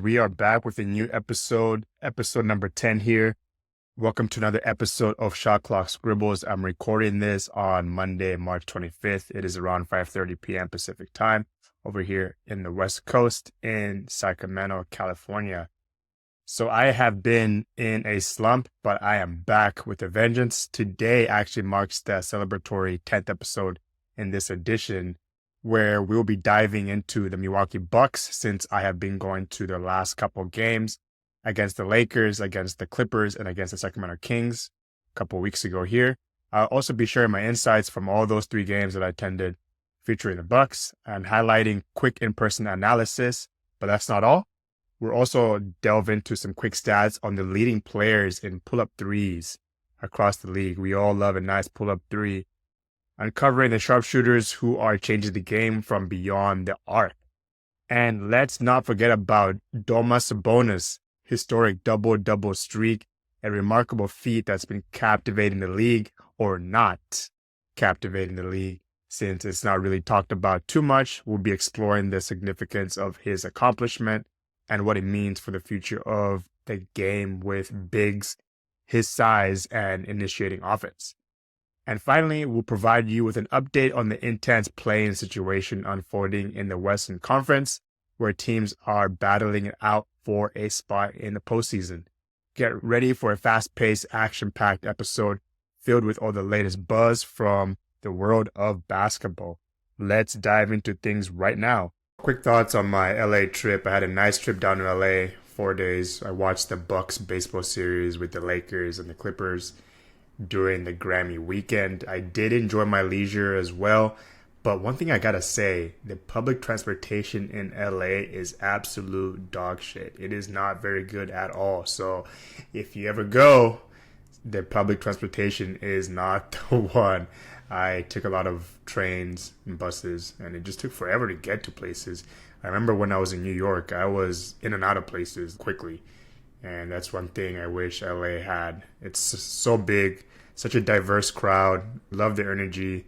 We are back with a new episode number 10 here. Welcome to another episode of Shot Clock Scribbles. I'm recording this on Monday, March 25th. It is around 5:30 p.m. Pacific time over here in the West Coast in Sacramento, California. So I have been in a slump, but I am back with a vengeance. Today actually marks the celebratory 10th episode in this edition, where we'll be diving into the Milwaukee Bucks, since I have been going to their last couple games against the Lakers, against the Clippers, and against the Sacramento Kings a couple weeks ago here. I'll also be sharing my insights from all those 3 games that I attended featuring the Bucks and highlighting quick in-person analysis, but that's not all. We'll also delve into some quick stats on the leading players in pull-up threes across the league. We all love a nice pull-up three. Uncovering the sharpshooters who are changing the game from beyond the arc. And let's not forget about Domas Sabonis' historic double-double streak, a remarkable feat that's been captivating the league, or not captivating the league, since it's not really talked about too much. We'll be exploring the significance of his accomplishment and what it means for the future of the game with bigs his size and initiating offense. And finally, we'll provide you with an update on the intense playing situation unfolding in the Western Conference, where teams are battling it out for a spot in the postseason. Get ready for a fast-paced, action-packed episode filled with all the latest buzz from the world of basketball. Let's dive into things right now. Quick thoughts on my LA trip. I had a nice trip down to LA, 4 days. I watched the Bucks baseball series with the Lakers and the Clippers during the Grammy weekend. I did enjoy my leisure as well, but one thing I gotta say, the public transportation in LA is absolute dog shit. It is not very good at all. So if you ever go, the public transportation is not the one. I took a lot of trains and buses, and it just took forever to get to places. I remember when I was in New York, I was in and out of places quickly. And that's one thing I wish LA had. It's so big, such a diverse crowd. Love the energy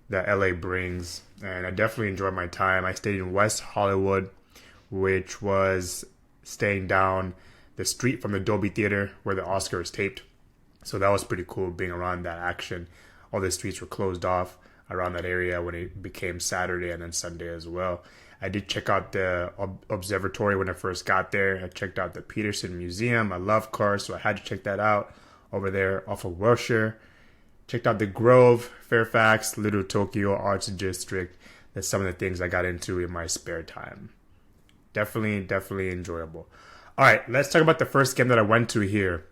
that LA brings. And I definitely enjoyed my time. I stayed in West Hollywood, which was staying down the street from the Dolby Theater where the Oscars taped. So that was pretty cool being around that action. All the streets were closed off around that area when it became Saturday and then Sunday as well. I did check out the observatory when I first got there. I checked out the Peterson Museum. I love cars, so I had to check that out over there off of Wilshire. Checked out the Grove, Fairfax, Little Tokyo Arts District. That's some of the things I got into in my spare time. Definitely enjoyable. All right, let's talk about the first game that I went to here.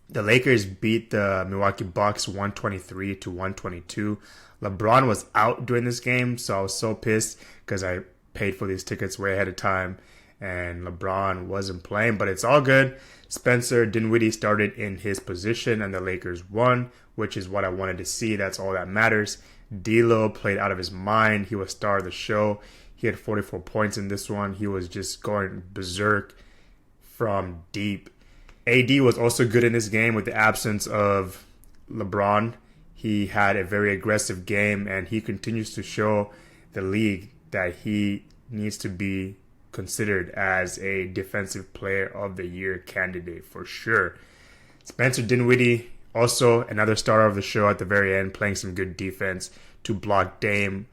The Lakers beat the Milwaukee Bucks 123-122. LeBron was out during this game, so I was so pissed because I paid for these tickets way ahead of time and LeBron wasn't playing, but it's all good. Spencer Dinwiddie started in his position and the Lakers won, which is what I wanted to see. That's all that matters. D'Lo played out of his mind. He was star of the show. He had 44 points in this one. He was just going berserk from deep. AD was also good in this game with the absence of LeBron. He had a very aggressive game, and he continues to show the league that he needs to be considered as a defensive player of the year candidate for sure. Spencer Dinwiddie, also another star of the show at the very end, playing some good defense to block Dame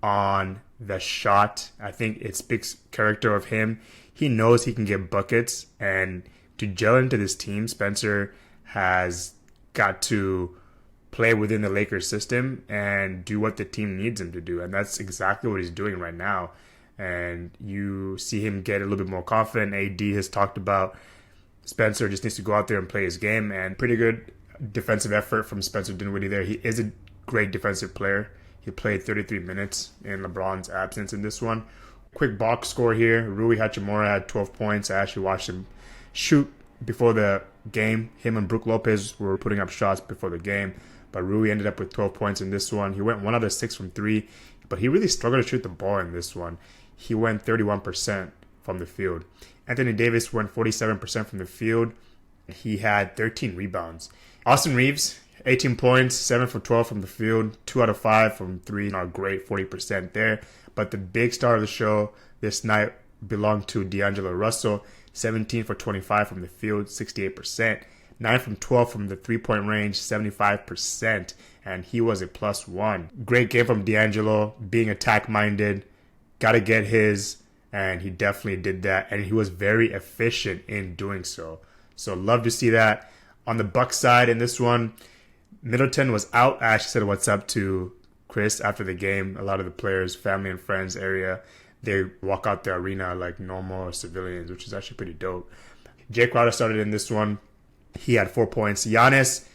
on the shot. I think it speaks character of him. He knows he can get buckets, and to gel into this team, Spencer has got to play within the Lakers system and do what the team needs him to do. And that's exactly what he's doing right now. And you see him get a little bit more confident. AD has talked about Spencer just needs to go out there and play his game. And pretty good defensive effort from Spencer Dinwiddie there. He is a great defensive player. He played 33 minutes in LeBron's absence in this one. Quick box score here. Rui Hachimura had 12 points. I actually watched him shoot before the game. Him and Brook Lopez were putting up shots before the game, but Rui ended up with 12 points in this one. He went 1 out of 6 from 3, but he really struggled to shoot the ball in this one. He went 31% from the field. Anthony Davis went 47% from the field. He had 13 rebounds. Austin Reeves, 18 points, 7 for 12 from the field, 2 out of 5 from 3. Not great, 40% there. But the big star of the show this night belonged to D'Angelo Russell. 17 for 25 from the field, 68%. 9 from 12 from the three-point range, 75%. And he was a +1. Great game from D'Angelo, being attack-minded. Got to get his, and he definitely did that. And he was very efficient in doing so. So love to see that. On the Bucks side in this one, Middleton was out. I actually said what's up to Chris after the game. A lot of the players, family and friends area, they walk out the arena like normal civilians, which is actually pretty dope. Jay Crowder started in this one. He had 4 points. Giannis,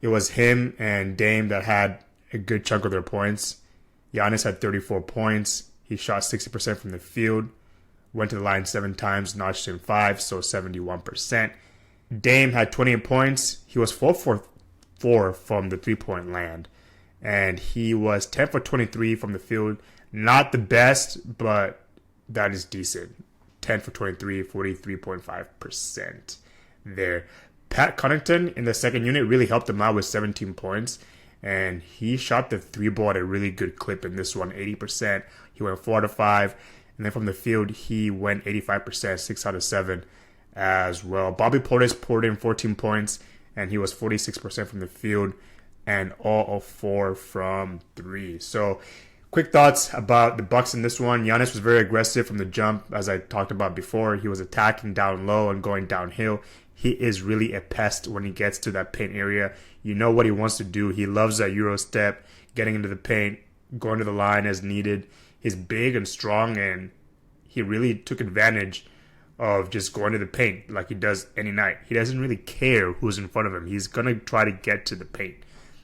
it was him and Dame that had a good chunk of their points. Giannis had 34 points. He shot 60% from the field, went to the line 7 times, notched in 5, so 71%. Dame had 28 points. He was 4 for 4 from the three-point land. And he was 10 for 23 from the field. Not the best, but that is decent. 10 for 23, 43.5% there. Pat Connaughton in the second unit really helped him out with 17 points. And he shot the three ball at a really good clip in this one, 80%. He went 4 out of 5. And then from the field, he went 85%, 6 out of 7 as well. Bobby Portis poured in 14 points, and he was 46% from the field and all of 4 from 3. So quick thoughts about the Bucks in this one. Giannis was very aggressive from the jump, as I talked about before. He was attacking down low and going downhill. He is really a pest when he gets to that paint area. You know what he wants to do. He loves that Euro step, getting into the paint, going to the line as needed. He's big and strong, and he really took advantage of just going to the paint like he does any night. He doesn't really care who's in front of him. He's going to try to get to the paint.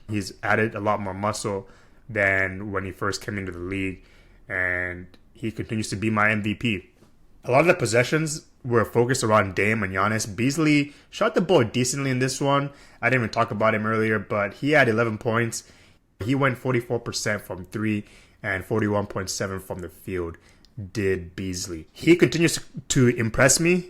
He's added a lot more muscle than when he first came into the league, and he continues to be my MVP. A lot of the possessions were focused around Dame and Giannis. Beasley shot the ball decently in this one. I didn't even talk about him earlier, but he had 11 points. He went 44% from 3 and 41.7% from the field. Did Beasley. He continues to impress me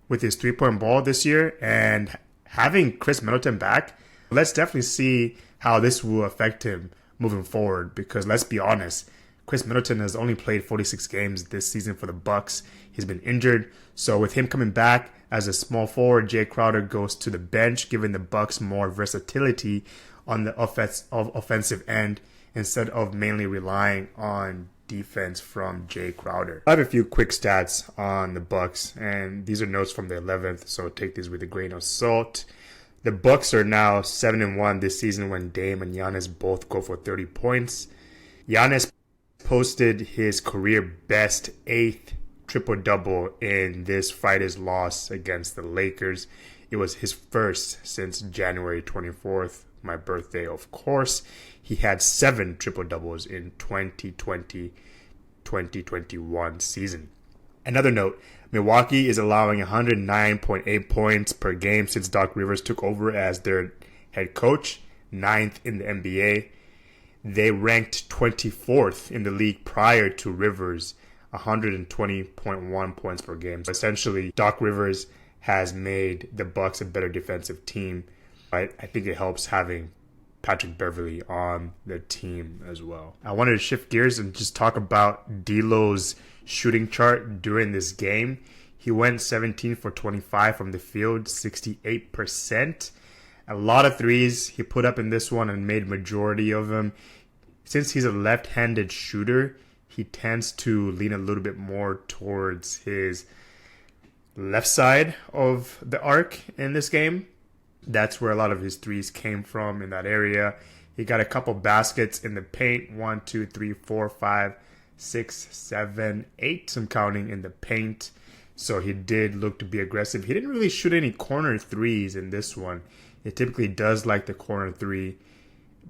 with his three-point ball this year, and having Chris Middleton back, let's definitely see how this will affect him moving forward, because let's be honest, Chris Middleton has only played 46 games this season for the Bucks. He's been injured, so with him coming back as a small forward, Jay Crowder goes to the bench, giving the Bucks more versatility on the offensive end instead of mainly relying on defense from Jay Crowder. I have a few quick stats on the Bucks, and these are notes from the 11th, so take these with a grain of salt. The Bucks are now 7-1 this season when Dame and Giannis both go for 30 points. Giannis posted his career best 8th triple-double in this Friday's loss against the Lakers. It was his first since January 24th, my birthday, of course. He had 7 triple-doubles in 2020-2021 season. Another note, Milwaukee is allowing 109.8 points per game since Doc Rivers took over as their head coach, 9th in the NBA. They ranked 24th in the league prior to Rivers, 120.1 points per game. So essentially, Doc Rivers has made the Bucks a better defensive team. I think it helps having Patrick Beverley on the team as well. I wanted to shift gears and just talk about D'Lo's shooting chart during this game. He went 17 for 25 from the field, 68%. A lot of threes he put up in this one and made majority of them. Since he's a left-handed shooter, he tends to lean a little bit more towards his left side of the arc in this game. That's where a lot of his threes came from, in that area. He got a couple baskets in the paint. 1, 2, 3, 4, 5, 6, 7, 8. I'm counting in the paint. So he did look to be aggressive. He didn't really shoot any corner threes in this one. He typically does like the corner three,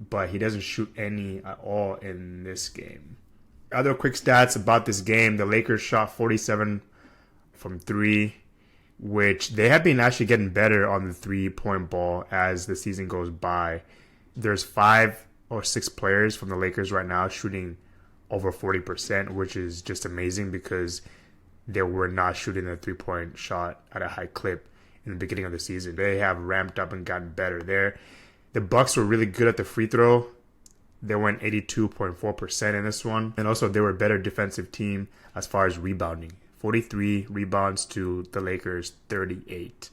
but he doesn't shoot any at all in this game. Other quick stats about this game. The Lakers shot 47 from 3, which they have been actually getting better on the three-point ball as the season goes by. There's 5 or 6 players from the Lakers right now shooting over 40%, which is just amazing because they were not shooting the three-point shot at a high clip in the beginning of the season. They have ramped up and gotten better there. The Bucks were really good at the free throw. They went 82.4% in this one. And also they were a better defensive team as far as rebounding. 43 rebounds to the Lakers 38.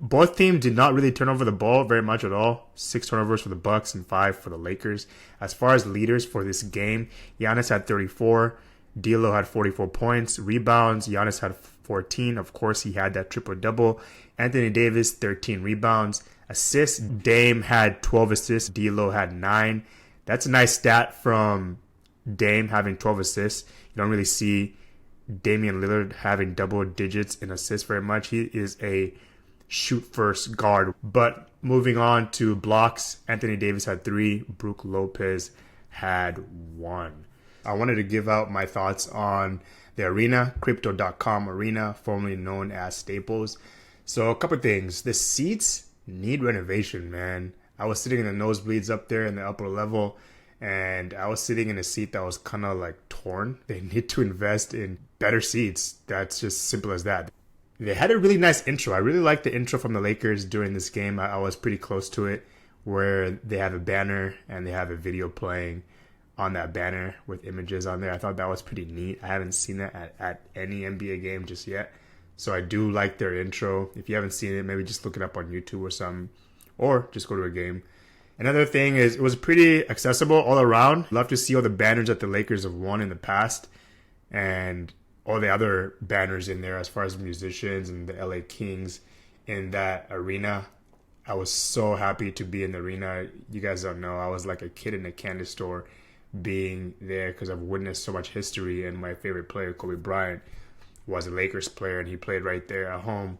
Both teams did not really turn over the ball very much at all. 6 turnovers for the Bucks and 5 for the Lakers. As far as leaders for this game, Giannis had 34. D'Lo had 44 points. Rebounds, Giannis had 14. Of course, he had that triple-double. Anthony Davis, 13 rebounds. Assists, Dame had 12 assists. D'Lo had 9. That's a nice stat from Dame having 12 assists. You don't really see Damian Lillard having double digits in assists very much. He is a shoot-first guard. But moving on to blocks, Anthony Davis had 3. Brook Lopez had 1. I wanted to give out my thoughts on the arena, Crypto.com arena, formerly known as Staples. So a couple things. The seats need renovation, man. I was sitting in the nosebleeds up there in the upper level, and I was sitting in a seat that was kind of like torn. They need to invest in better seats. That's just simple as that. They had a really nice intro. I really liked the intro from the Lakers during this game. I was pretty close to it, where they have a banner and they have a video playing on that banner with images on there. I thought that was pretty neat. I haven't seen that at any NBA game just yet. So I do like their intro. If you haven't seen it, maybe just look it up on YouTube or something, or just go to a game. Another thing is it was pretty accessible all around. Love to see all the banners that the Lakers have won in the past and all the other banners in there as far as musicians and the LA Kings in that arena. I was so happy to be in the arena. You guys don't know, I was like a kid in a candy store being there because I've witnessed so much history, and my favorite player, Kobe Bryant, was a Lakers player, and he played right there at home.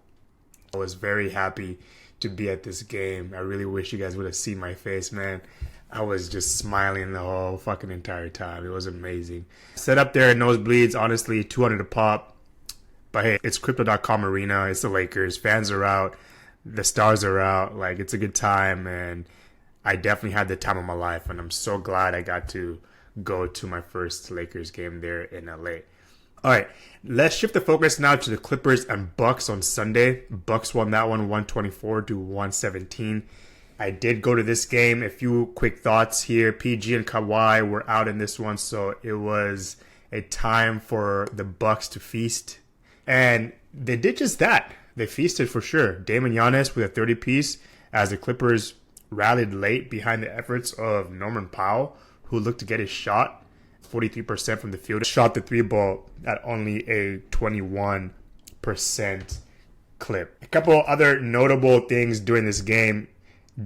I was very happy to be at this game. I really wish you guys would have seen my face, man. I was just smiling the whole fucking entire time. It was amazing. Set up there at nosebleeds, honestly, 200 a pop. But hey, it's Crypto.com arena. It's the Lakers. Fans are out. The stars are out. Like, it's a good time, and I definitely had the time of my life, and I'm so glad I got to go to my first Lakers game there in LA. All right, let's shift the focus now to the Clippers and Bucks on Sunday. Bucks won that one 124 to 117. I did go to this game. A few quick thoughts here. PG and Kawhi were out in this one, so it was a time for the Bucks to feast. And they did just that. They feasted for sure. Dame and Giannis with a 30-piece as the Clippers rallied late behind the efforts of Norman Powell, who looked to get his shot. 43% from the field. Shot the 3-ball at only a 21% clip. A couple other notable things during this game.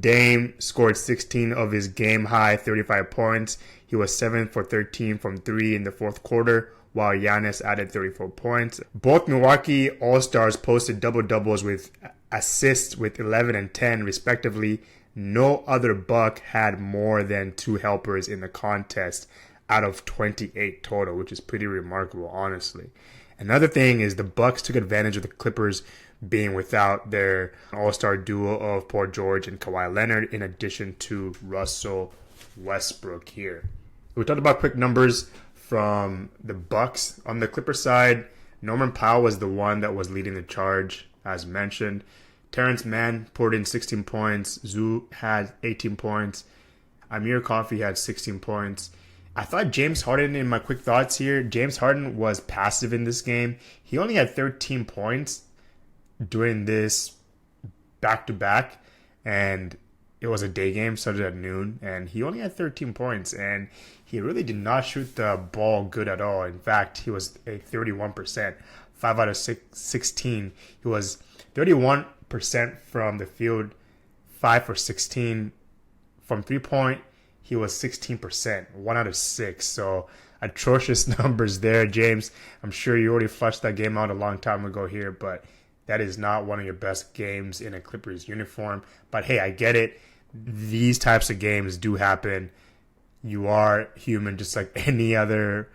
Dame scored 16 of his game-high 35 points. He was 7 for 13 from 3 in the fourth quarter, while Giannis added 34 points. Both Milwaukee All-Stars posted double-doubles with assists with 11 and 10, respectively. No other Buck had more than 2 helpers in the contest out of 28 total, which is pretty remarkable, honestly. Another thing is the Bucks took advantage of the Clippers being without their all-star duo of Paul George and Kawhi Leonard, in addition to Russell Westbrook here. We talked about quick numbers from the Bucks. On the Clipper side, Norman Powell was the one that was leading the charge, as mentioned. Terrence Mann poured in 16 points. Zoo had 18 points. Amir Coffey had 16 points. I thought James Harden, in my quick thoughts here, James Harden was passive in this game. He only had 13 points during this back-to-back, and it was a day game, started at noon, and he only had 13 points, and he really did not shoot the ball good at all. In fact, he was a 31%, 5 out of 16. He was 31% from the field, 5 for 16 from three-point. He was 16%, 1 out of 6. So atrocious numbers there, James. I'm sure you already flushed that game out a long time ago here, but that is not one of your best games in a Clippers uniform. But hey, I get it. These types of games do happen. You are human just like any other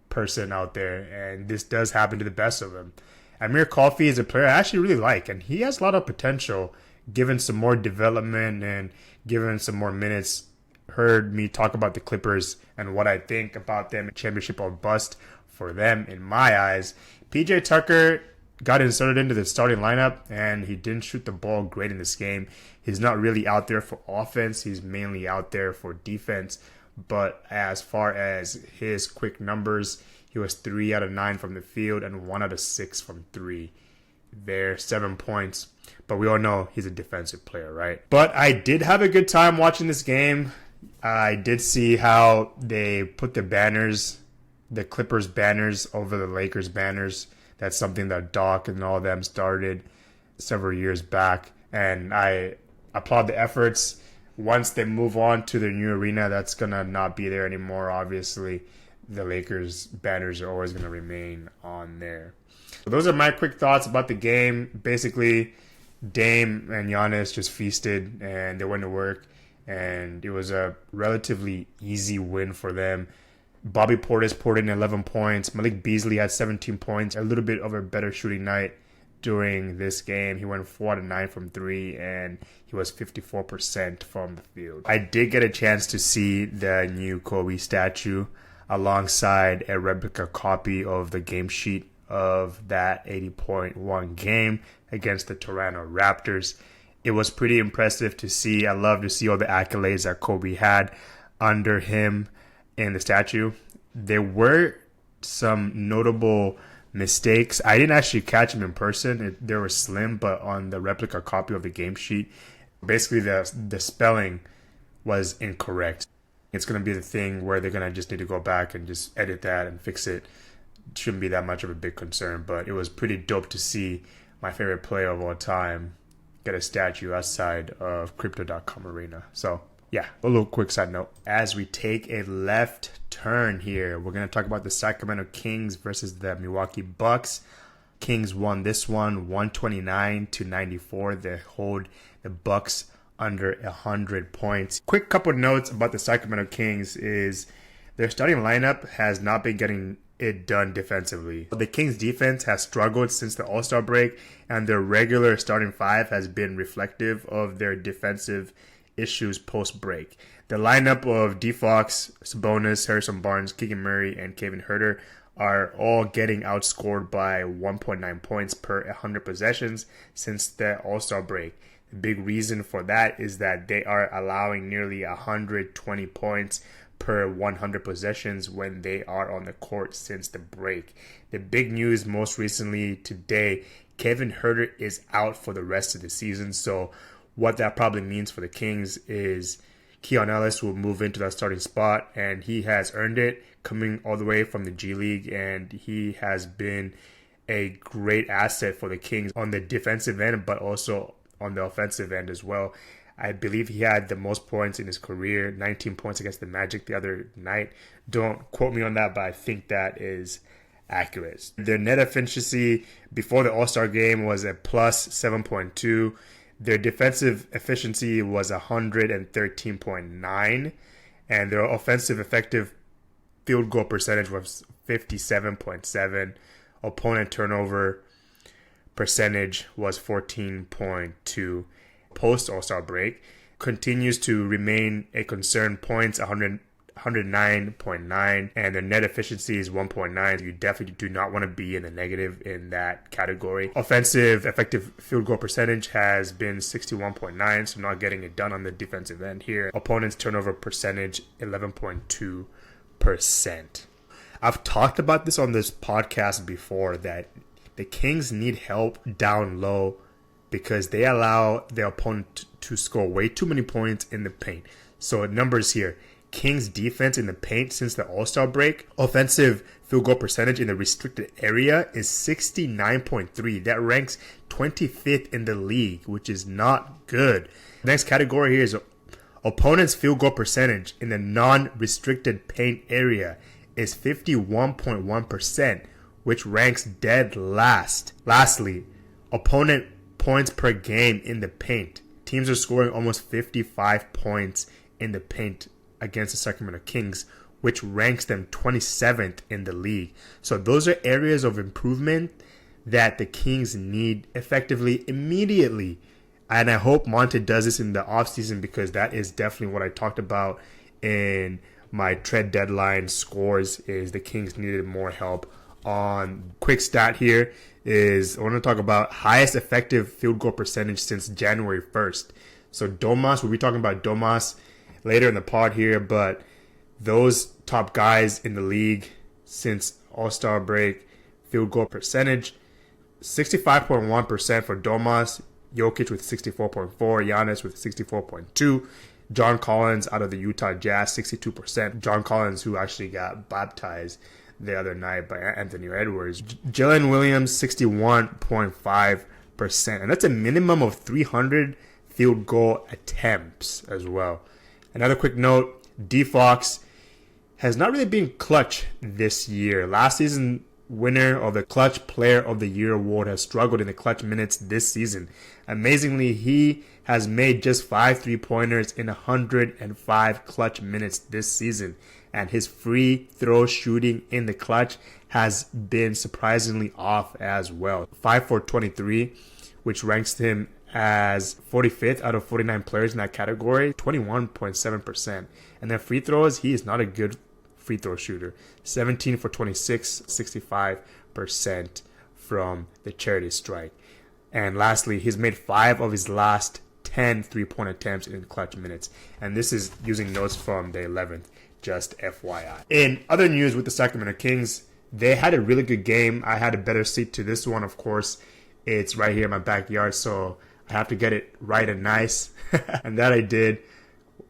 person out there, and this does happen to the best of them. Amir Coffey is a player I actually really like, and he has a lot of potential given some more development and given some more minutes. Heard me talk about the Clippers and what I think about them. Championship or bust for them in my eyes. PJ Tucker got inserted into the starting lineup, and he didn't shoot the ball great in this game. He's not really out there for offense. He's mainly out there for defense. But as far as his quick numbers, He was 3 out of 9 from the field and 1 out of 6 from 3. There, 7 points. But we all know he's a defensive player, right? But I did have a good time watching this game. I did see how they put the Clippers banners over the Lakers banners. That's something that Doc and all them started several years back. And I applaud the efforts. Once they move on to their new arena, that's going to not be there anymore. Obviously, the Lakers banners are always going to remain on there. So those are my quick thoughts about the game. Basically, Dame and Giannis just feasted and they went to work. And it was a relatively easy win for them. Bobby Portis poured in 11 points. Malik Beasley had 17 points. A little bit of a better shooting night during this game. He went 4 out of 9 from 3, and he was 54% from the field. I did get a chance to see the new Kobe statue alongside a replica copy of the game sheet of that 80.1 game against the Toronto Raptors. It was pretty impressive to see. I love to see all the accolades that Kobe had under him in the statue. There were some notable mistakes. I didn't actually catch him in person. They were slim, but on the replica copy of the game sheet, basically the spelling was incorrect. It's going to be the thing where they're going to just need to go back and just edit that and fix it. It shouldn't be that much of a big concern, but it was pretty dope to see my favorite player of all time get a statue outside of Crypto.com Arena. So yeah, a little quick side note. As we take a left turn here, we're going to talk about the Sacramento Kings versus the Milwaukee Bucks. Kings won this one 129-94. They hold the Bucks under 100 points. Quick couple notes about the Sacramento Kings is their starting lineup has not been getting it done defensively. The Kings defense has struggled since the All-Star break, and their regular starting five has been reflective of their defensive issues post-break. The lineup of Fox, Sabonis, Harrison Barnes, Keegan Murray, and Kevin Huerter are all getting outscored by 1.9 points per 100 possessions since the All-Star break. The big reason for that is that they are allowing nearly 120 points per 100 possessions when they are on the court since the break. The big news most recently today, Kevin Huerter is out for the rest of the season. So what that probably means for the Kings is Keon Ellis will move into that starting spot, and he has earned it coming all the way from the G League, and he has been a great asset for the Kings on the defensive end, but also on the offensive end as well. I believe he had the most points in his career, 19 points against the Magic the other night. Don't quote me on that, but I think that is accurate. Their net efficiency before the All-Star game was a plus 7.2. Their defensive efficiency was 113.9, and their offensive effective field goal percentage was 57.7. Opponent turnover percentage was 14.2. Post All-Star break continues to remain a concern. Points 109.9, and their net efficiency is 1.9. You definitely do not want to be in the negative in that category. Offensive effective field goal percentage has been 61.9, so not getting it done on the defensive end here. Opponent's turnover percentage 11.2%. I've talked about this on this podcast before that the Kings need help down low because they allow their opponent to score way too many points in the paint. So numbers here. Kings defense in the paint since the All-Star break. Offensive field goal percentage in the restricted area is 69.3. That ranks 25th in the league, which is not good. Next category here is opponent's field goal percentage in the non-restricted paint area is 51.1%, which ranks dead last. Lastly, opponent points per game in the paint. Teams are scoring almost 55 points in the paint against the Sacramento Kings, which ranks them 27th in the league. So those are areas of improvement that the Kings need effectively immediately. And I hope Monte does this in the offseason because that is definitely what I talked about in my trade deadline scores is the Kings needed more help on. Quick stat here is I want to talk about highest effective field goal percentage since January 1st. So Domas, we'll be talking about Domas later in the pod here, but those top guys in the league since All-Star break field goal percentage. 65.1% for Domas, Jokic with 64.4, Giannis with 64.2, John Collins out of the Utah Jazz, 62%. John Collins, who actually got baptized the other night by Anthony Edwards. Jalen Williams, 61.5%. And that's a minimum of 300 field goal attempts as well. Another quick note, D-Fox has not really been clutch this year. Last season, winner of the Clutch Player of the Year award, has struggled in the clutch minutes this season. Amazingly, he has made just 5 3-pointers in 105 clutch minutes this season. And his free throw shooting in the clutch has been surprisingly off as well. 5 for 23, which ranks him as 45th out of 49 players in that category, 21.7%. And then free throws, he is not a good free throw shooter. 17 for 26, 65% from the charity strike. And lastly, he's made 5 of his last 10 3-point attempts in clutch minutes. And this is using notes from the 11th, just FYI. In other news with the Sacramento Kings, they had a really good game. I had a better seat to this one, of course. It's right here in my backyard, so I have to get it right and nice. And that I did.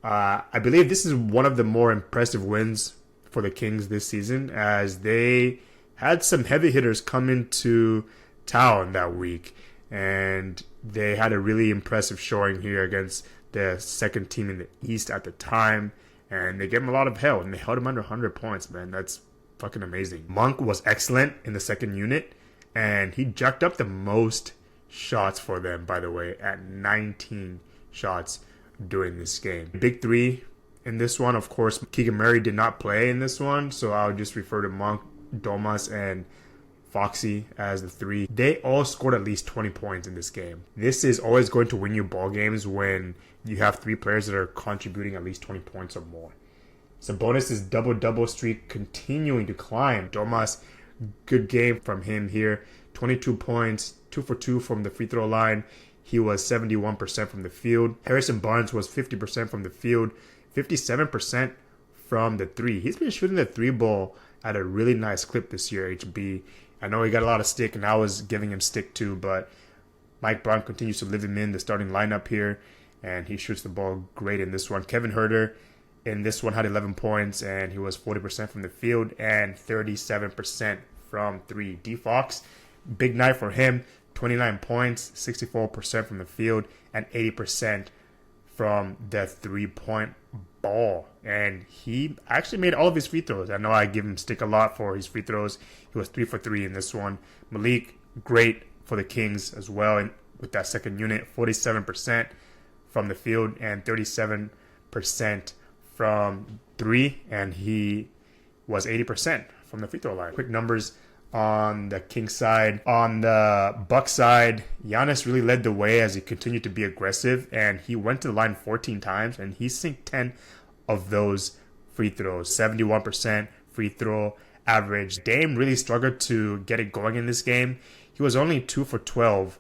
I believe this is one of the more impressive wins for the Kings this season, as they had some heavy hitters come into town that week, and they had a really impressive showing here against the second team in the East at the time, and they gave them a lot of hell, and they held them under 100 points, man. That's fucking amazing. Monk was excellent in the second unit, and he jacked up the most shots for them, by the way, at 19 shots during this game. Big three in this one, of course, Keegan Murray did not play in this one, so I'll just refer to Monk, Domas, and Foxy as the three. They all scored at least 20 points in this game. This is always going to win you ball games when you have 3 players that are contributing at least 20 points or more. Sabonis' double-double streak continuing to climb. Domas, good game from him here. 22 points, 2 for 2 from the free throw line. He was 71% from the field. Harrison Barnes was 50% from the field, 57% from the 3. He's been shooting the 3 ball at a really nice clip this year, HB. I know he got a lot of stick, and I was giving him stick too, but Mike Brown continues to live him in the starting lineup here, and he shoots the ball great in this one. Kevin Huerter in this one had 11 points, and he was 40% from the field and 37% from 3. D-Fox, big night for him, 29 points, 64% from the field, and 80% from the 3-point ball. And he actually made all of his free throws. I know I give him stick a lot for his free throws. He was 3 for 3 in this one. Malik, great for the Kings as well, and with that second unit, 47% from the field and 37% from 3, and he was 80% from the free throw line. Quick numbers on the Kings side. On the Bucks side, Giannis really led the way as he continued to be aggressive, and he went to the line 14 times, and he sinked 10 of those free throws. 71% free throw average. Dame really struggled to get it going in this game. He was only 2 for 12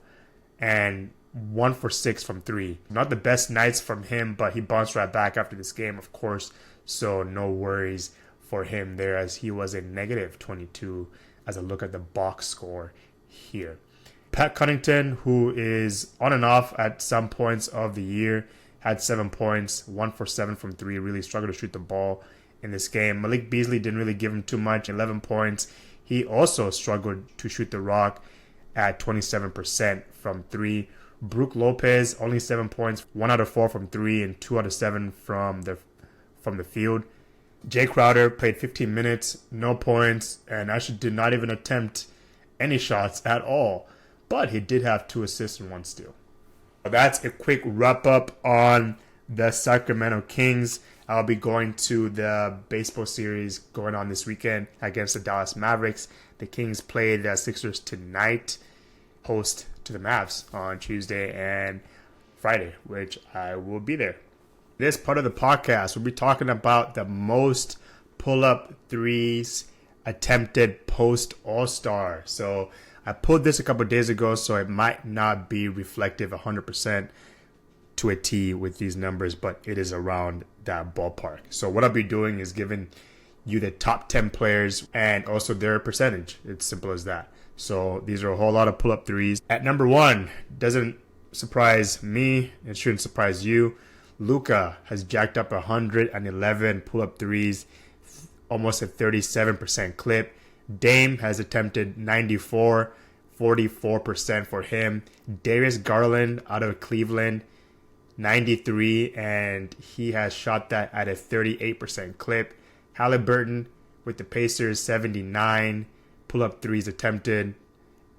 and 1 for 6 from 3. Not the best nights from him, but he bounced right back after this game, of course, so no worries for him there, as he was a negative 22 as a look at the box score here. Pat Connaughton, who is on and off at some points of the year, had 7 points, 1 for 7 from 3, really struggled to shoot the ball in this game. Malik Beasley didn't really give him too much, 11 points. He also struggled to shoot the rock at 27% from 3. Brook Lopez, only 7 points, 1 out of 4 from 3, and 2 out of 7 from the field. Jay Crowder played 15 minutes, no points, and actually did not even attempt any shots at all. But he did have 2 assists and 1 steal. That's a quick wrap-up on the Sacramento Kings. I'll be going to the baseball series going on this weekend against the Dallas Mavericks. The Kings play the Sixers tonight, host to the Mavs on Tuesday and Friday, which I will be there. This part of the podcast, we'll be talking about the most pull-up threes attempted post All-Star. So I pulled this a couple days ago, so it might not be reflective 100% to a T with these numbers, but it is around that ballpark. So what I'll be doing is giving you the top 10 players and also their percentage. It's simple as that. So these are a whole lot of pull-up threes. At number 1, doesn't surprise me. It shouldn't surprise you. Luka has jacked up 111 pull-up threes, almost a 37% clip. Dame has attempted 94, 44% for him. Darius Garland out of Cleveland, 93, and he has shot that at a 38% clip. Halliburton with the Pacers, 79 pull-up threes attempted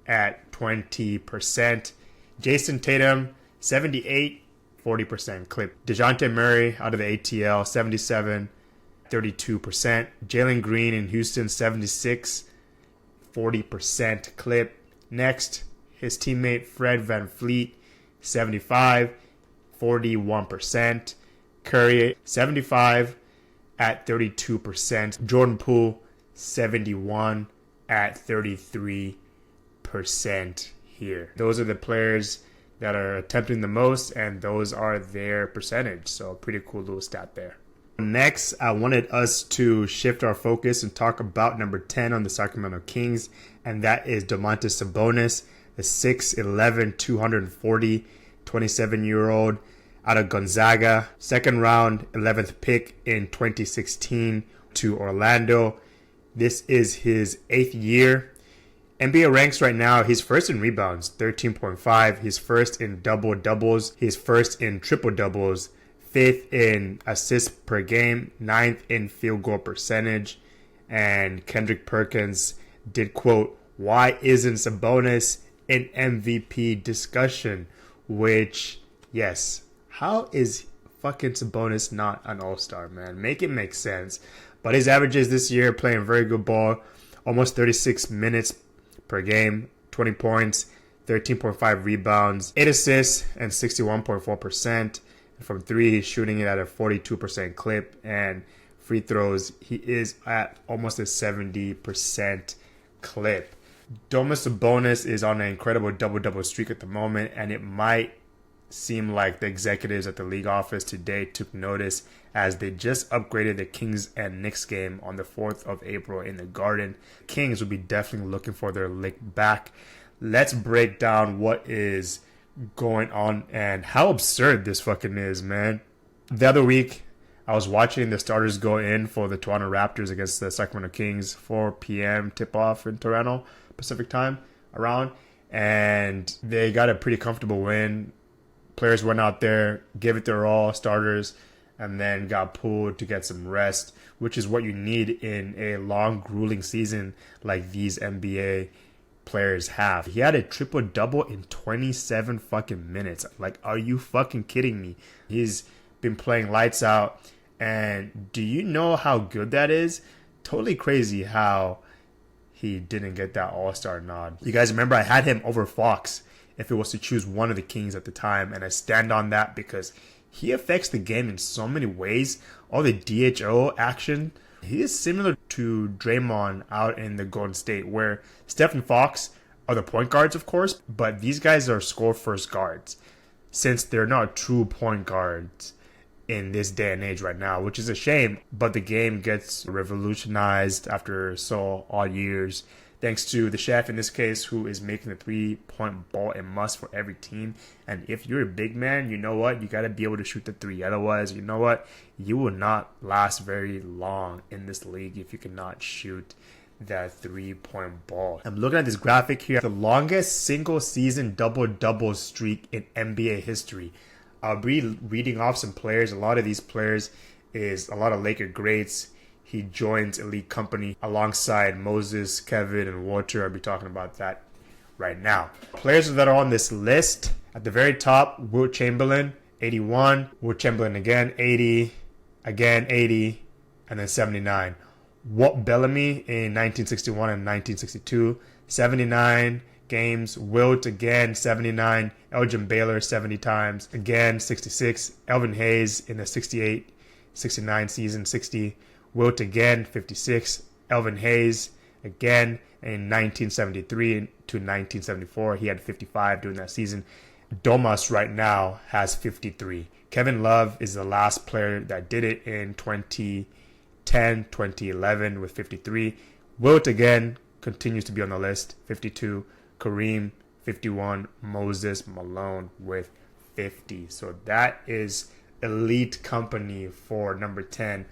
at 20%. Jason Tatum, 78, 40% clip. DeJounte Murray out of the ATL, 77, 32%. Jalen Green in Houston, 76, 40% clip. Next, his teammate Fred VanVleet, 75, 41%. Curry, 75 at 32%. Jordan Poole, 71 at 33% here. Those are the players that are attempting the most, and those are their percentage. So pretty cool little stat there. Next, I wanted us to shift our focus and talk about number 10 on the Sacramento Kings, and that is Domas Sabonis, the 6'11", 240, 27-year-old out of Gonzaga. Second round, 11th pick in 2016 to Orlando. This is his 8th year. NBA ranks right now, he's first in rebounds, 13.5. He's first in double-doubles. He's first in triple-doubles. 5th in assists per game. 9th in field goal percentage. And Kendrick Perkins did quote, "Why isn't Sabonis in MVP discussion?" Which, yes, how is fucking Sabonis not an all-star, man? Make it make sense. But his averages this year, playing very good ball, almost 36 minutes per game, 20 points, 13.5 rebounds, 8 assists, and 61.4%. From 3, he's shooting it at a 42% clip, and free throws, he is at almost a 70% clip. Domas Sabonis is on an incredible double-double streak at the moment, and it might seem like the executives at the league office today took notice, as they just upgraded the Kings and Knicks game on the 4th of April in the Garden. Kings will be definitely looking for their lick back. Let's break down what is going on and how absurd this fucking is, man. The other week, I was watching the starters go in for the Toronto Raptors against the Sacramento Kings, 4 p.m. tip-off in Toronto, Pacific time, around, and they got a pretty comfortable win. Players went out there, gave it their all, starters, and then got pulled to get some rest, which is what you need in a long, grueling season like these NBA players have. He had a triple-double in 27 fucking minutes. Like, are you fucking kidding me? He's been playing lights out, and do you know how good that is? Totally crazy how he didn't get that all-star nod. You guys remember I had him over Fox if it was to choose one of the Kings at the time, and I stand on that because he affects the game in so many ways. All the DHO action, he is similar to Draymond out in the Golden State, where Steph and Fox are the point guards, of course, but these guys are score-first guards, since they're not true point guards in this day and age right now, which is a shame. But the game gets revolutionized after so odd years, thanks to the chef in this case, who is making the three-point ball a must for every team. And if you're a big man, you know what? You got to be able to shoot the three. Otherwise, you know what? You will not last very long in this league if you cannot shoot that three-point ball. I'm looking at this graphic here. The longest single-season double-double streak in NBA history. I'll be reading off some players. A lot of these players is a lot of Laker greats. He joins elite company alongside Moses, Kevin, and Walter. I'll be talking about that right now. Players that are on this list, at the very top, Wilt Chamberlain, 81. Wilt Chamberlain again, 80. Again, 80. And then 79. Walt Bellamy in 1961 and 1962, 79 games. Wilt again, 79. Elgin Baylor, 70 times. Again, 66. Elvin Hayes in the 68-69 season, 60. Wilt again, 56. Elvin Hayes again in 1973 to 1974. He had 55 during that season. Domas right now has 53. Kevin Love is the last player that did it in 2018 10, 2011 with 53. Wilt again continues to be on the list, 52. Kareem, 51. Moses Malone with 50. So that is elite company for number 10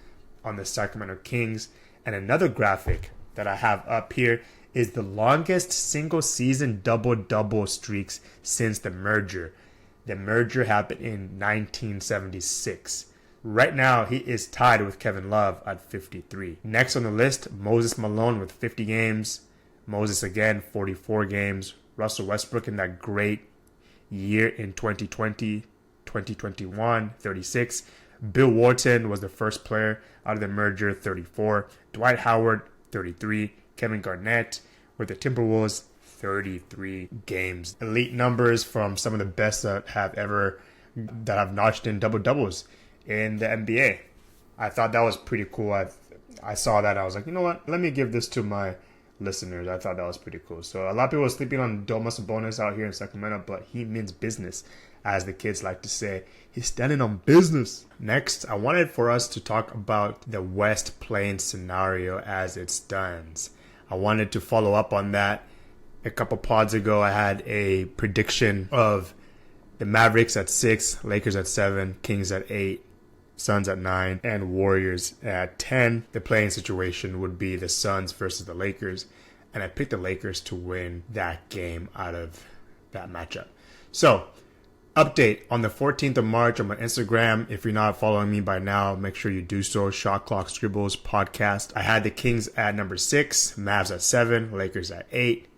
on the Sacramento Kings. And another graphic that I have up here is the longest single season double-double streaks since the merger. The merger happened in 1976. Right now, he is tied with Kevin Love at 53. Next on the list, Moses Malone with 50 games. Moses again, 44 games. Russell Westbrook in that great year in 2020, 2021, 36. Bill Walton was the first player out of the merger, 34. Dwight Howard, 33. Kevin Garnett with the Timberwolves, 33 games. Elite numbers from some of the best that have notched in double doubles in the NBA. I thought that was pretty cool. I saw that. I was like, you know what? Let me give this to my listeners. I thought that was pretty cool. So a lot of people are sleeping on Domas Sabonis out here in Sacramento, but he means business, as the kids like to say. He's standing on business. Next, I wanted for us to talk about the West play-in scenario as it stands. I wanted to follow up on that. A couple pods ago, I had a prediction of the Mavericks at 6, Lakers at 7, Kings at 8, Suns at 9, and Warriors at 10. The play-in situation would be the Suns versus the Lakers, and I picked the Lakers to win that game out of that matchup. So, update on the 14th of March on my Instagram. If you're not following me by now, make sure you do so. Shot Clock Scribbles podcast. I had the Kings at number 6, Mavs at 7, Lakers at 8,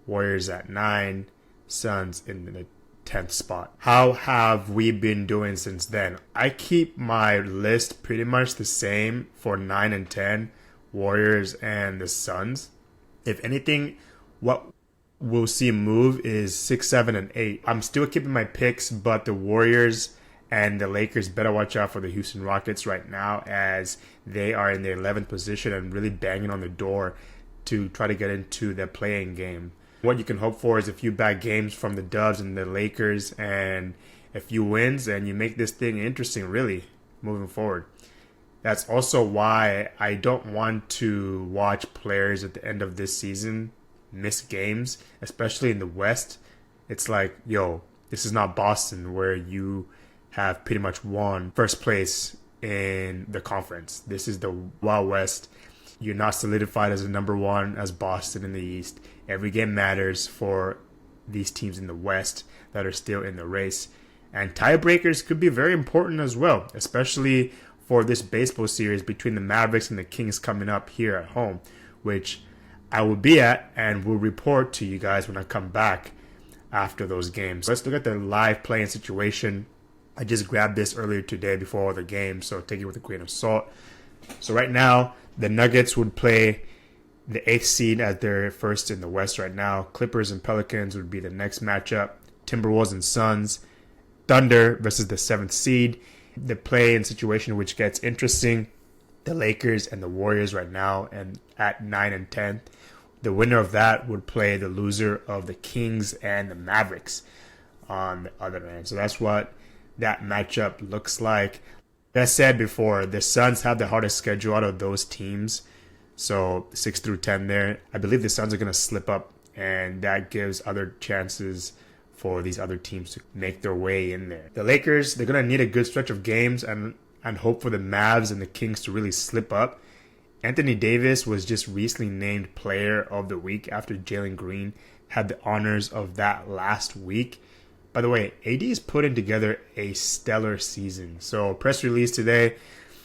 Warriors at 9, Suns in the 10th spot. How have we been doing since then? I keep my list pretty much the same for 9 and 10, Warriors and the Suns. If anything, what we'll see move is 6, 7, and 8. I'm still keeping my picks, but the Warriors and the Lakers better watch out for the Houston Rockets right now, as they are in their 11th position and really banging on the door to try to get into the play-in game. What you can hope for is a few bad games from the Dubs and the Lakers and a few wins, and you make this thing interesting, really, moving forward. That's also why I don't want to watch players at the end of this season miss games, especially in the West. It's like, yo, this is not Boston where you have pretty much won first place in the conference. This is the Wild West. You're not solidified as a number one as Boston in the East. Every game matters for these teams in the West that are still in the race. And tiebreakers could be very important as well, especially for this baseball series between the Mavericks and the Kings coming up here at home, which I will be at and will report to you guys when I come back after those games. Let's look at the live play-in situation. I just grabbed this earlier today before all the games, so take it with a grain of salt. So right now, the Nuggets would play the 8th seed as their first in the West right now. Clippers and Pelicans would be the next matchup. Timberwolves and Suns. Thunder versus the 7th seed. The play-in situation which gets interesting. The Lakers and the Warriors right now and at 9 and 10. The winner of that would play the loser of the Kings and the Mavericks on the other end. So that's what that matchup looks like. As I said before, the Suns have the hardest schedule out of those teams. So 6 through 10 there. I believe the Suns are going to slip up, and that gives other chances for these other teams to make their way in there. The Lakers, they're going to need a good stretch of games and hope for the Mavs and the Kings to really slip up. Anthony Davis was just recently named Player of the Week after Jalen Green had the honors of that last week. By the way, AD is putting together a stellar season. So, press release today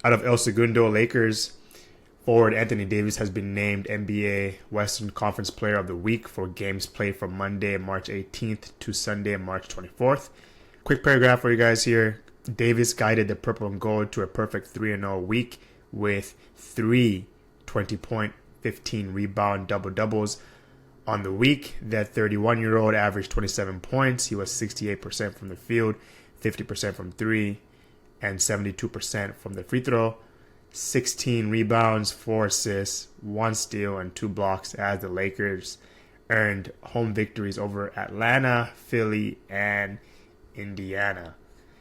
out of El Segundo, Lakers forward Anthony Davis has been named NBA Western Conference Player of the Week for games played from Monday, March 18th to Sunday, March 24th. Quick paragraph for you guys here. Davis guided the Purple and Gold to a perfect 3-0 week with 3 20-point, 15 rebound double-doubles. On the week, that 31-year-old averaged 27 points. He was 68% from the field, 50% from 3, and 72% from the free throw. 16 rebounds, 4 assists, 1 steal, and 2 blocks as the Lakers earned home victories over Atlanta, Philly, and Indiana.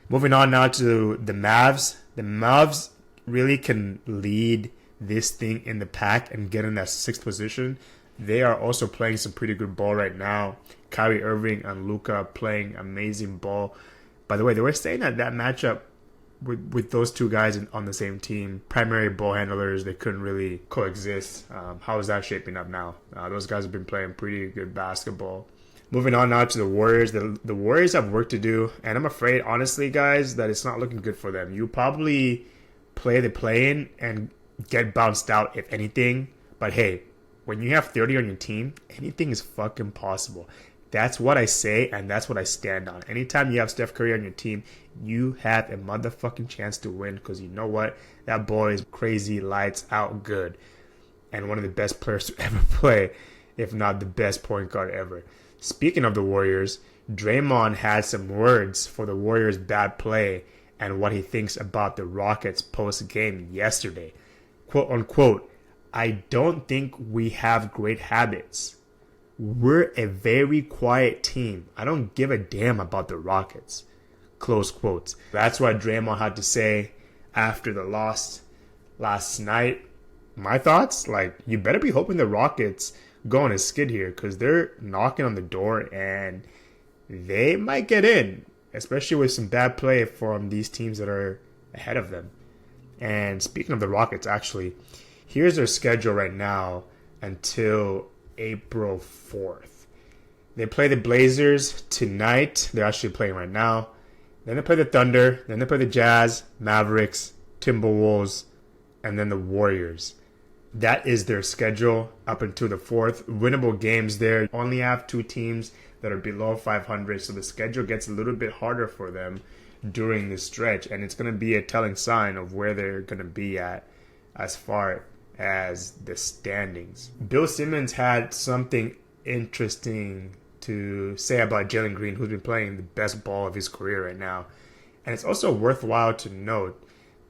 Moving on now to the Mavs. The Mavs really can lead this thing in the pack and get in that sixth position. They are also playing some pretty good ball right now. Kyrie Irving and Luka playing amazing ball. By the way, they were saying that matchup with those two guys on the same team, primary ball handlers, they couldn't really coexist. How is that shaping up now? Those guys have been playing pretty good basketball. Moving on now to the Warriors. The Warriors have work to do, and I'm afraid, honestly, guys, that it's not looking good for them. You probably play the play-in and get bounced out, if anything. But hey, when you have 30 on your team, anything is fucking possible. That's what I say, and that's what I stand on. Anytime you have Steph Curry on your team, you have a motherfucking chance to win, because you know what? That boy is crazy, lights out good, and one of the best players to ever play, if not the best point guard ever. Speaking of the Warriors, Draymond had some words for the Warriors' bad play and what he thinks about the Rockets post-game yesterday. Quote unquote, "I don't think we have great habits. We're a very quiet team. I don't give a damn about the Rockets." Close quotes. That's what Draymond had to say after the loss last night. My thoughts? You better be hoping the Rockets go on a skid here, because they're knocking on the door and they might get in, especially with some bad play from these teams that are ahead of them. And speaking of the Rockets, actually, here's their schedule right now until April 4th. They play the Blazers tonight. They're actually playing right now. Then they play the Thunder. Then they play the Jazz, Mavericks, Timberwolves, and then the Warriors. That is their schedule up until the 4th. Winnable games there. Only have two teams that are below 500, so the schedule gets a little bit harder for them during this stretch, and it's going to be a telling sign of where they're going to be at as far as the standings. Bill Simmons had something interesting to say about Jalen Green, who's been playing the best ball of his career right now. And it's also worthwhile to note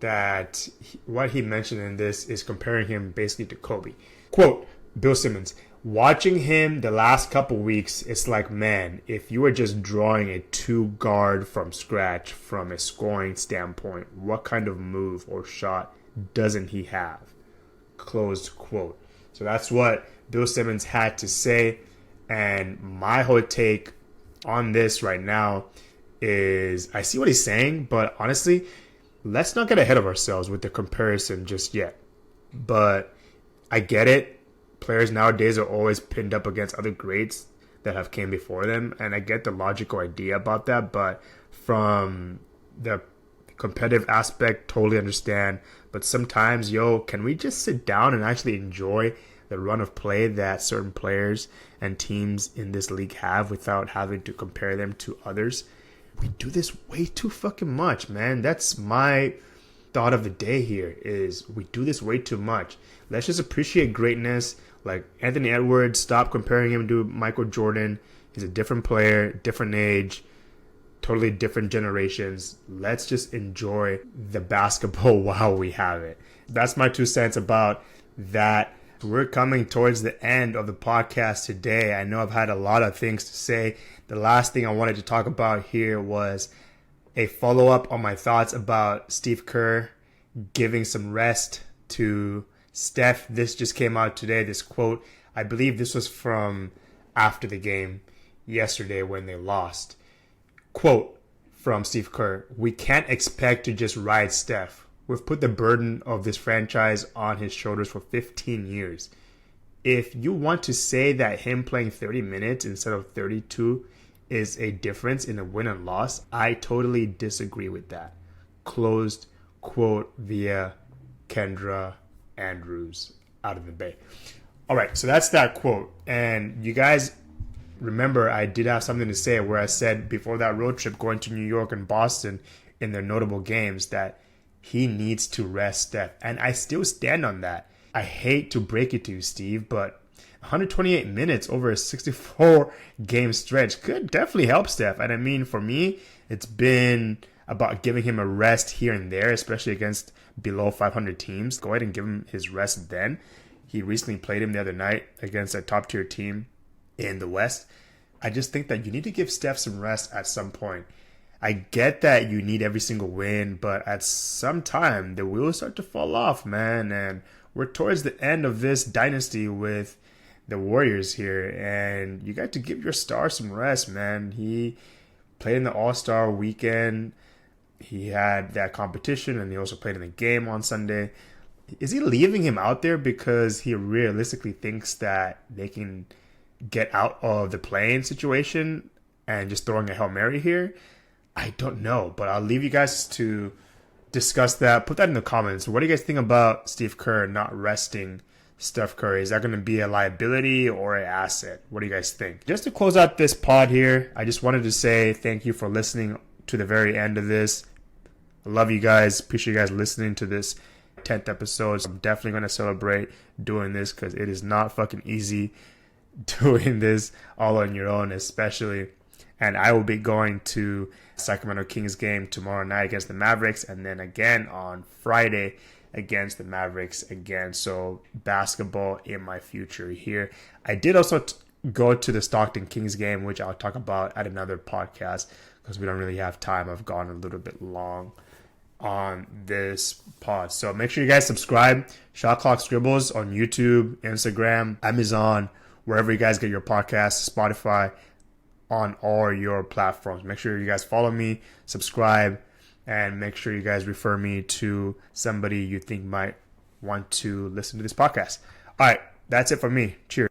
that what he mentioned in this is comparing him basically to Kobe. Quote, Bill Simmons, "Watching him the last couple weeks, it's like, man, if you were just drawing a two guard from scratch from a scoring standpoint, what kind of move or shot doesn't he have?" Closed quote. So that's what Bill Simmons had to say. And my whole take on this right now is, I see what he's saying, but honestly, let's not get ahead of ourselves with the comparison just yet. But I get it. Players nowadays are always pinned up against other greats that have came before them, and I get the logical idea about that, but from the competitive aspect, totally understand. But sometimes, can we just sit down and actually enjoy the run of play that certain players and teams in this league have without having to compare them to others? We do this way too fucking much, man. That's my thought of the day here, is we do this way too much. Let's just appreciate greatness. Like Anthony Edwards, stop comparing him to Michael Jordan. He's a different player, different age, totally different generations. Let's just enjoy the basketball while we have it. That's my 2 cents about that. We're coming towards the end of the podcast today. I know I've had a lot of things to say. The last thing I wanted to talk about here was a follow-up on my thoughts about Steve Kerr giving some rest to Steph. This just came out today, this quote. I believe this was from after the game yesterday when they lost. Quote from Steve Kerr, "We can't expect to just ride Steph. We've put the burden of this franchise on his shoulders for 15 years. If you want to say that him playing 30 minutes instead of 32 is a difference in a win and loss, I totally disagree with that." Closed quote via Kendra Andrews out of the Bay. All right, so that's that quote. And you guys remember I did have something to say where I said before that road trip going to New York and Boston in their notable games that he needs to rest Steph. And I still stand on that. I hate to break it to you, Steve, but 128 minutes over a 64-game stretch could definitely help Steph. And I mean, for me, it's been about giving him a rest here and there, especially against below 500 teams. Go ahead and give him his rest then. He recently played him the other night against a top-tier team in the West. I just think that you need to give Steph some rest at some point. I get that you need every single win, but at some time, the wheels start to fall off, man. And we're towards the end of this dynasty with the Warriors here, and you got to give your star some rest, man. He played in the All-Star weekend. He had that competition, and he also played in the game on Sunday. Is he leaving him out there because he realistically thinks that they can get out of the play-in situation and just throwing a Hail Mary here? I don't know, but I'll leave you guys to discuss that. Put that in the comments. What do you guys think about Steve Kerr not resting Steph Curry? Is that going to be a liability or an asset? What do you guys think? Just to close out this pod here, I just wanted to say thank you for listening to the very end of this. I love you guys. Appreciate you guys listening to this 10th episode. So I'm definitely going to celebrate doing this because it is not fucking easy doing this all on your own, especially. And I will be going to Sacramento Kings game tomorrow night against the Mavericks, and then again on Friday against the Mavericks again. So basketball in my future here. I did also go to the Stockton Kings game, which I'll talk about at another podcast because we don't really have time. I've gone a little bit long on this pod. So make sure you guys subscribe. Shot Clock Scribbles on YouTube, Instagram, Amazon, wherever you guys get your podcasts, Spotify, on all your platforms. Make sure you guys follow me, subscribe, and make sure you guys refer me to somebody you think might want to listen to this podcast. All right, that's it for me. Cheers.